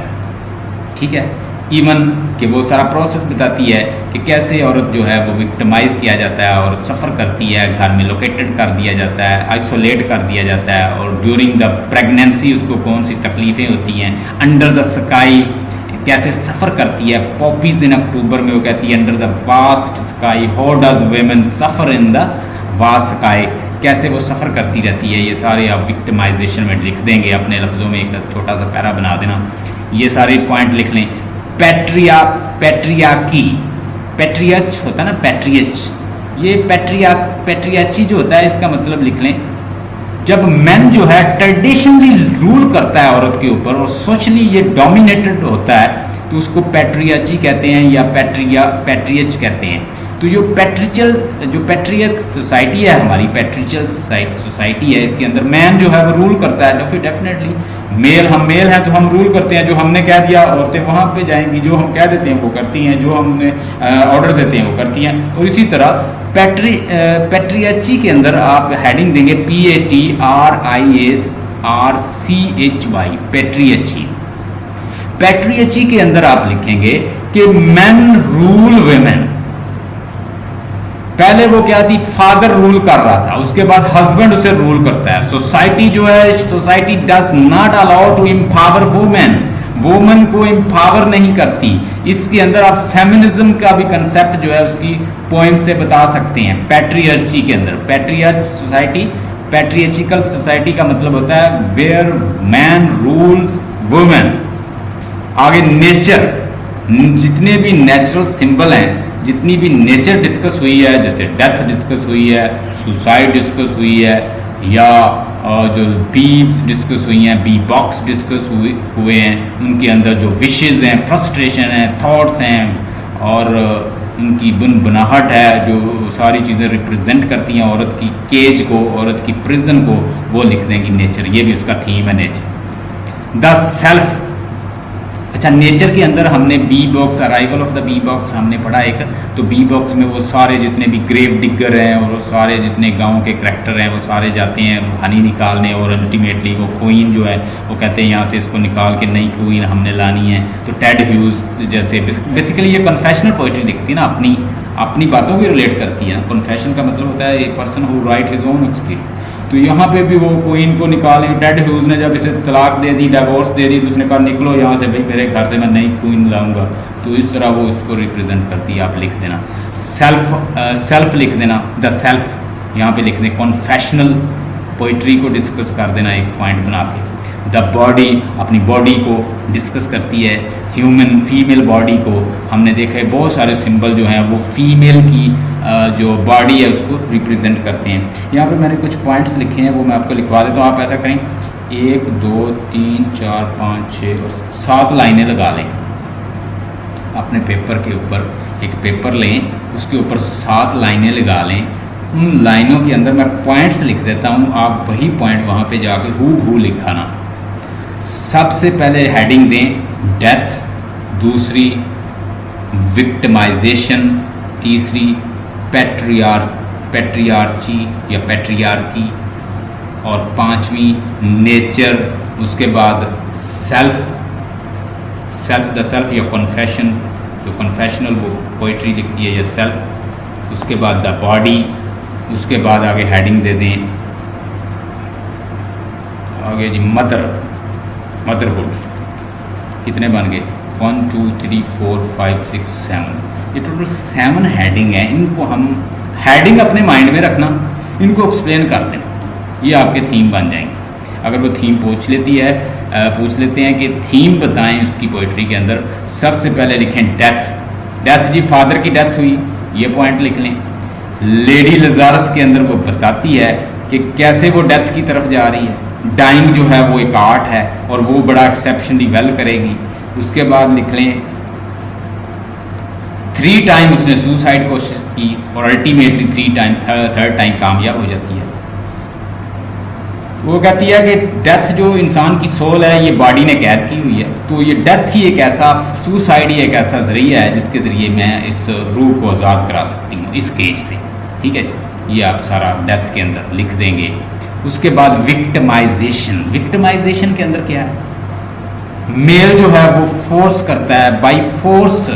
ठीक है। इवन कि वो सारा प्रोसेस बताती है कि कैसे औरत जो है वो विक्टिमाइज किया जाता है, औरत सफ़र करती है, घर में लोकेटेड कर दिया जाता है, आइसोलेट कर दिया जाता है, और ड्यूरिंग द प्रेगनेंसी उसको कौन सी तकलीफ़ें होती हैं, अंडर द स्काई कैसे सफ़र करती है। पॉपीज इन अक्टूबर में वो कहती है under the vast sky how does women suffer in the vast sky, कैसे वो सफ़र करती रहती है। ये सारे आप विक्टिमाइजेशन में लिख देंगे, अपने लफ्ज़ों में एक छोटा सा पैरा बना देना, ये सारे पॉइंट लिख लें। पैट्रियार्की, पैट्रियच होता है ना, पैट्रियच, ये पैट्रियाची जो होता है इसका मतलब लिख लें, जब मैन जो है ट्रेडिशनली रूल करता है औरत के ऊपर और सोशली ये डोमिनेटेड होता है तो उसको पैट्रियाची कहते हैं या पैट्रियच कहते हैं। तो जो पैट्रियर्क सोसाइटी है, हमारी पैट्रियर्कल सोसाइटी है, इसके अंदर मैन जो है वो रूल करता है। फिर डेफिनेटली हम मेल हैं तो हम रूल करते हैं, जो हमने कह दिया औरतें वहाँ पे जाएंगी, जो हम कह देते हैं वो करती हैं, जो हमने ऑर्डर देते हैं वो करती हैं। और इसी तरह पैट्रियार्ची के अंदर आप हेडिंग देंगे PATRISRCHY, पैट्रियार्ची। पैट्रियार्ची के अंदर आप लिखेंगे कि मेन रूल वेमेन। पहले वो क्या थी, फादर रूल कर रहा था, उसके बाद हस्बैंड उसे रूल करता है। सोसाइटी जो है, society does not allow to empower women, women को एम्पावर नहीं करती। इसके अंदर आप फेमिनिज्म का भी कंसेप्ट जो है उसकी पॉइंट से बता सकते हैं। पैट्रियार्ची के अंदर पैट्रियार्चिकल सोसाइटी का मतलब होता है वेयर मैन रूल वुमेन। आगे नेचर, जितने भी नेचुरल सिंबल हैं, जितनी भी नेचर डिस्कस हुई है, जैसे डेथ डिस्कस हुई है, सुसाइड डिस्कस हुई है, या जो बीज डिस्कस हुई हैं, बी बॉक्स डिस्कस हुए हैं, उनके अंदर जो विशेज़ हैं, फ्रस्ट्रेशन हैं, थॉट्स हैं, और उनकी बनाहट है, जो सारी चीज़ें रिप्रेजेंट करती हैं औरत की केज को, औरत की प्रिजन को, वो लिख देंगी नेचर। ये भी उसका थीम है नेचर। द सेल्फ, अच्छा नेचर के अंदर हमने bee box, arrival of the bee box हमने पढ़ा एक। तो बी बॉक्स में वो सारे जितने भी ग्रेव डिगर हैं और वो सारे जितने गांव के करैक्टर हैं वो सारे जाते हैं हनी निकालने, और अल्टीमेटली वो क्वीन जो है वो कहते हैं यहाँ से इसको निकाल के नई क्वीन हमने लानी है। तो टेड ह्यूज जैसे बेसिकली ये कन्फेशनल पोइट्री लिखती है ना, अपनी बातों की रिलेट करती है। कन्फेशन का मतलब होता है a person who right his own experience. तो यहाँ पे भी वो क्वीन को निकाले, टेड ह्यूज ने जब इसे तलाक दे दी, डाइवोर्स दे दी, तो उसने कहा निकलो यहाँ से भाई, मेरे घर से मैं नई क्वीन लाऊंगा। तो इस तरह वो इसको रिप्रेजेंट करती है। आप लिख देना सेल्फ लिख देना, द सेल्फ यहाँ पे लिख दें। कॉन्फेशनल पोइट्री को डिस्कस कर देना एक पॉइंट बना के। द बॉडी, अपनी बॉडी को डिस्कस करती है। ह्यूमन फीमेल बॉडी को हमने देखा है, बहुत सारे सिंबल जो हैं वो फीमेल की जो बॉडी है उसको रिप्रेजेंट करते हैं। यहाँ पे मैंने कुछ पॉइंट्स लिखे हैं, वो मैं आपको लिखवा देता हूँ। आप ऐसा करें, 1 2 3 4 5 6 और 7 लाइनें लगा लें अपने पेपर के ऊपर। एक पेपर लें, उसके ऊपर 7 लाइनें लगा लें। उन लाइनों के अंदर मैं पॉइंट्स लिख देता हूँ, आप वही पॉइंट वहाँ पे जाके हू लिखाना। सबसे पहले हेडिंग दें डेथ, दूसरी विक्टिमाइजेशन, तीसरी पैट्रियार्ची या पैट्रियार्की, और 5वीं नेचर, उसके बाद सेल्फ द सेल्फ या कन्फेशन, तो कन्फेशनल वो पोइट्री लिखती है या सेल्फ। उसके बाद द बॉडी, उसके बाद आगे हेडिंग दे दें आगे जी मदरहुड। कितने बन गए? 1 2 3 4 5 6 7, ये टोटल 7 हेडिंग है। इनको हम हेडिंग अपने माइंड में रखना, इनको एक्सप्लेन करते हैं, ये आपके थीम बन जाएंगे। अगर वो थीम पूछ लेते हैं कि थीम बताएं उसकी पोइट्री के अंदर, सबसे पहले लिखें डेथ जी, फादर की डेथ हुई, ये पॉइंट लिख लें। लेडी लजारस के अंदर वो बताती है कि कैसे वो डेथ की तरफ जा रही है। डाइंग जो है वो एक आर्ट है और वो बड़ा एक्सेप्शनली वेल करेगी। उसके बाद लिख लें 3 टाइम उसने सुसाइड कोशिश की और अल्टीमेटली 3 टाइम, थर्ड टाइम कामयाब हो जाती है। वो कहती है कि डेथ जो इंसान की सोल है, ये बॉडी ने कैद की हुई है, तो ये डेथ ही एक ऐसा, सुसाइड ही एक ऐसा जरिया है जिसके ज़रिए मैं इस रूह को आज़ाद करा सकती हूँ इस केज से। ठीक है, ये आप सारा डेथ के अंदर लिख देंगे। उसके बाद विक्टिमाइजेशन के अंदर क्या है? मेल जो है वो फोर्स करता है, बाय फोर्स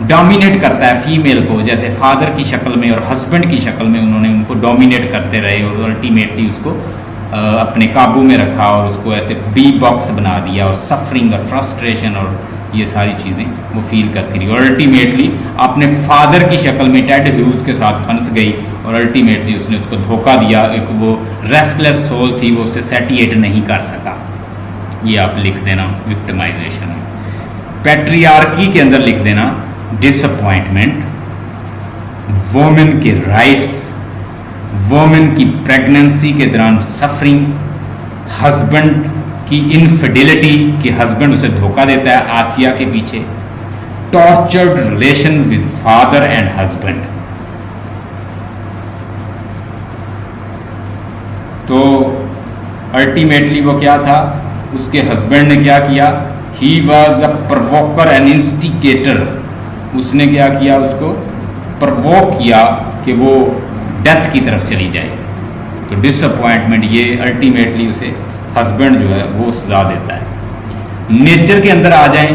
डोमिनेट करता है फीमेल को, जैसे फादर की शक्ल में और हस्बैंड की शक्ल में उन्होंने उनको डोमिनेट करते रहे और अल्टीमेटली उसको अपने काबू में रखा और उसको ऐसे बी बॉक्स बना दिया, और सफरिंग और फ्रस्ट्रेशन और ये सारी चीज़ें वो फील करती रही, और अल्टीमेटली अपने फादर की शक्ल में टेड ह्यूज के साथ फंस गई और अल्टीमेटली उसने उसको धोखा दिया। एक वो रेस्टलेस सोल थी, वो उससे सेटिएट नहीं कर सका। ये आप लिख देना विक्टिमाइजेशन में। पैट्रियार्की के अंदर लिख देना डिसअपॉइंटमेंट, वोमेन के राइट्स, वोमेन की प्रेगनेंसी के दौरान सफरिंग, हस्बैंड की इनफिडिलिटी कि हस्बैंड उसे धोखा देता है आसिया के पीछे, tortured relation with father and husband, तो अल्टीमेटली वो क्या था, उसके हस्बैंड ने क्या किया, he was a provoker and instigator, उसने क्या किया, उसको प्रवोक किया कि वो डेथ की तरफ चली जाए। तो डिसअपॉइंटमेंट, ये अल्टीमेटली उसे हस्बैंड जो है वो सजा देता है। नेचर के अंदर आ जाएं,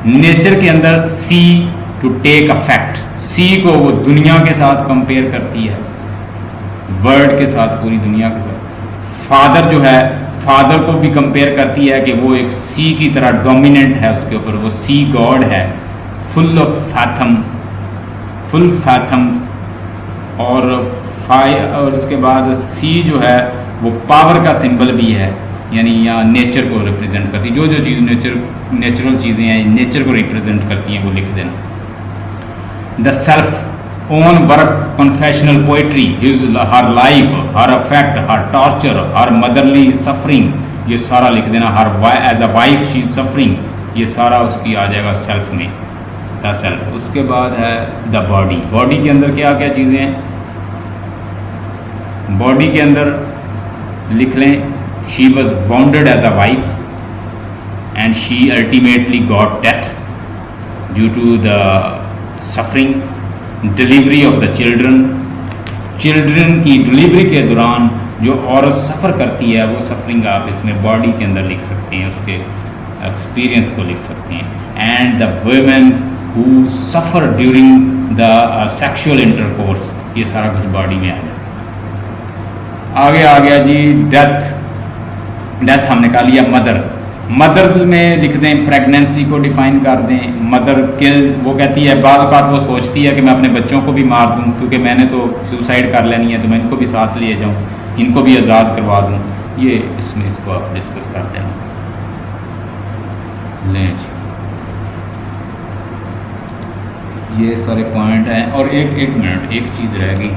नेचर के अंदर सी टू टेक अफेक्ट, सी को वो दुनिया के साथ कंपेयर करती है, वर्ल्ड के साथ, पूरी दुनिया के साथ। फादर जो है, फादर को भी कंपेयर करती है कि वो एक सी की तरह डोमिनेंट है उसके ऊपर, वो सी गॉड है, फुल ऑफ फैथम, फुल फैथम्स। और उसके बाद सी जो है वो पावर का सिंबल भी है, यानी यहाँ नेचर को रिप्रेजेंट करती है। जो जो चीज़ नेचुरल चीज़ें हैं, नेचर को रिप्रेजेंट करती हैं, वो लिख देना। The self own work confessional poetry, her life, her affect, her torture, her motherly suffering, ये सारा लिख देना। Her as a wife she suffering, ये सारा उसकी आ जाएगा सेल्फ में, द सेल्फ। उसके बाद है द बॉडी, बॉडी के अंदर क्या क्या चीज़ें हैं, बॉडी के अंदर लिख लें, she was bounded as a wife and she ultimately got death due to the suffering, delivery of the children, children की डिलीवरी के दौरान जो औरत सफ़र करती है वो सफरिंग आप इसमें बॉडी के अंदर लिख सकते हैं, उसके एक्सपीरियंस को लिख सकते हैं। And the women who suffer during the sexual intercourse, ये सारा कुछ बॉडी में आ जाए। आगे आ गया जी डेथ, डेथ हमने कहा लिया। मदर, मदर में लिख दें, प्रेगनेंसी को डिफाइन कर दें। मदर किल, वो कहती है, बाज़ औक़ात वो सोचती है कि मैं अपने बच्चों को भी मार दूं क्योंकि मैंने तो सुसाइड कर लेनी है, तो मैं इनको भी साथ लिए जाऊं, इनको भी आज़ाद करवा दूं। ये इसमें इसको आप डिस्कस करते हैं। लें जी, ये सारे पॉइंट हैं। और एक मिनट, एक चीज़ रह गई,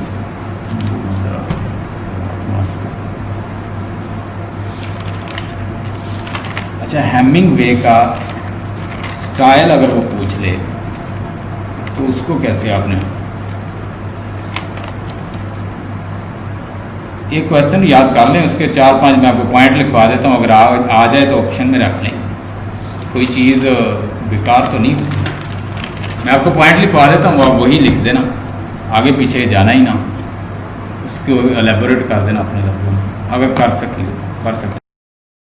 अच्छा, हेमिंगवे का स्टाइल अगर वो पूछ ले तो उसको कैसे आपने, एक क्वेश्चन याद कर लें, उसके 4-5 मैं आपको पॉइंट लिखवा देता हूँ, अगर आ जाए तो ऑप्शन में रख लें, कोई चीज़ बेकार तो नहीं होती। मैं आपको पॉइंट लिखवा देता हूँ, आप वही लिख देना, आगे पीछे जाना ही ना, उसको एलेबोरेट कर देना अपने लफ्ज़ों में, अगर कर सकते।